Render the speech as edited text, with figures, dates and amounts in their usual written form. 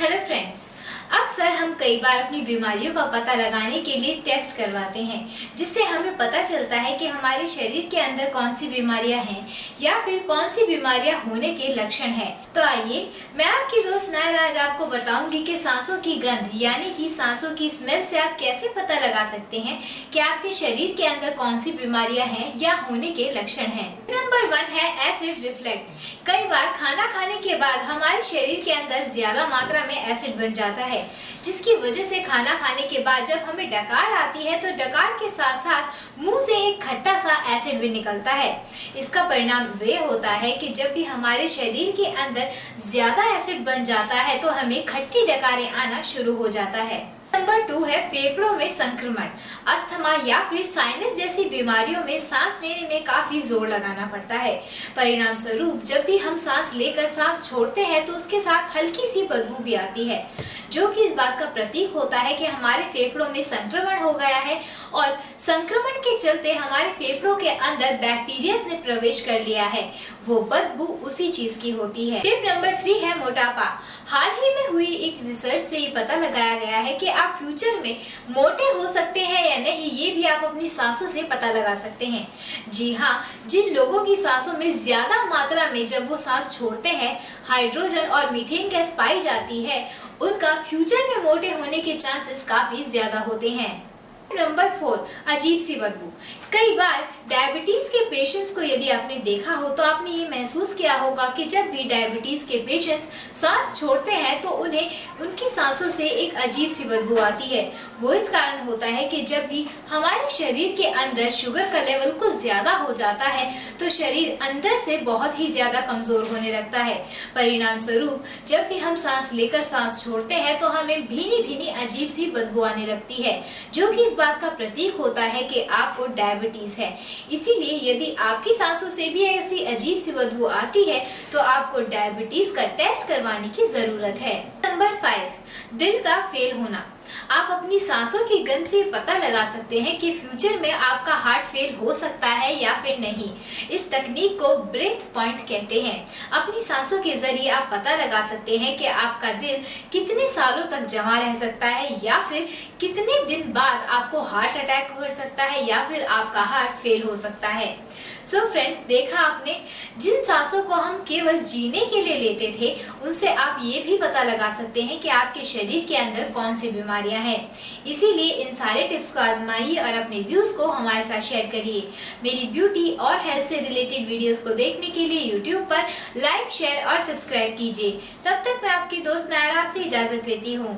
Hello friends, अक्सर हम कई बार अपनी बीमारियों का पता लगाने के लिए टेस्ट करवाते हैं, जिससे हमें पता चलता है कि हमारे शरीर के अंदर कौन सी बीमारियां हैं या फिर कौन सी बीमारियां होने के लक्षण हैं। तो आइए मैं आपकी दोस्त नायर आज आपको बताऊंगी कि सांसों की गंध यानी कि सांसों की स्मेल से आप कैसे पता लगा सकते हैं कि आपके शरीर के अंदर कौन सी बीमारियां हैं या होने के लक्षण हैं। नंबर 1 है एसिड रिफ्लेक्ट। कई बार खाना खाने के बाद हमारे शरीर के अंदर ज्यादा मात्रा में एसिड बन जाता है, जिसकी वजह से खाना खाने के बाद जब हमें डकार आती है तो डकार के साथ साथ मुंह से एक खट्टा सा एसिड भी निकलता है। इसका परिणाम वे होता है कि जब भी हमारे शरीर के अंदर ज्यादा एसिड बन जाता है तो हमें खट्टी डकारें आना शुरू हो जाता है। नंबर 2 है फेफड़ों में संक्रमण। अस्थमा या फिर साइनस जैसी बीमारियों में सांस लेने में काफी जोर लगाना पड़ता है। परिणाम स्वरूप जब भी हम सांस लेकर सांस छोड़ते हैं तो उसके साथ हल्की सी बदबू भी आती है, जो कि इस बात का प्रतीक होता है कि हमारे फेफड़ों में संक्रमण हो गया है और संक्रमण के चलते हमारे फेफड़ों के अंदर बैक्टीरिया ने प्रवेश कर लिया है। वो बदबू उसी चीज की होती है। टिप नंबर 3 है मोटापा। हाल ही में हुई एक रिसर्च से ये पता लगाया गया है कि आप फ्यूचर में मोटे हो सकते हैं या नहीं, ये भी आप अपनी सांसों से पता लगा सकते हैं। जी हाँ, जिन लोगों की सांसों में ज्यादा मात्रा में जब वो सांस छोड़ते हैं हाइड्रोजन और मीथेन गैस पाई जाती है, उनका फ्यूचर में मोटे होने के चांसेस काफी ज्यादा होते हैं। नंबर 4 अजीब सी बदबू। कई बार डायबिटीज के पेशेंट्स को यदि आपने देखा हो तो आपने ये महसूस किया होगा कि जब भी डायबिटीज के पेशेंट्स सांस छोड़ते हैं तो उन्हें उनकी सांसों से एक अजीब सी बदबू आती है। वो इस कारण होता है कि जब भी हमारे शरीर के अंदर शुगर का लेवल कुछ ज्यादा हो जाता है तो शरीर अंदर से बहुत ही ज्यादा कमजोर होने लगता है। परिणाम स्वरूप जब भी हम सांस लेकर सांस छोड़ते हैं तो हमें भीनी भीनी अजीब सी बदबू आने लगती है, जो कि इस बात का प्रतीक होता है कि आपको डायबिटीज है। इसीलिए यदि आपकी सांसों से भी ऐसी अजीब सी बदबू आती है तो आपको डायबिटीज का टेस्ट करवाने की जरूरत है। नंबर 5 दिल का फेल होना। आप अपनी सांसों की गंध से पता लगा सकते हैं कि फ्यूचर में आपका हार्ट फेल हो सकता है या फिर नहीं। इस तकनीक को ब्रेथ पॉइंट कहते हैं। अपनी सांसों के जरिए आप पता लगा सकते हैं कि आपका दिल कितने सालों तक जमा रह सकता है या फिर कितने दिन बाद आपको हार्ट अटैक हो सकता है या फिर आपका हार्ट फेल हो सकता है। सो फ्रेंड्स, देखा आपने, जिन सांसों को हम केवल जीने के लिए लेते थे उनसे आप ये भी पता लगा सकते हैं कि आपके शरीर के अंदर कौन सी बीमारियां हैं। इसीलिए इन सारे टिप्स को आजमाइए और अपने व्यूज को हमारे साथ शेयर करिए। मेरी ब्यूटी और हेल्थ से रिलेटेड वीडियोस को देखने के लिए यूट्यूब पर लाइक, शेयर और सब्सक्राइब कीजिए। तब तक मैं आपकी दोस्त नायर आपसे इजाजत लेती हूँ।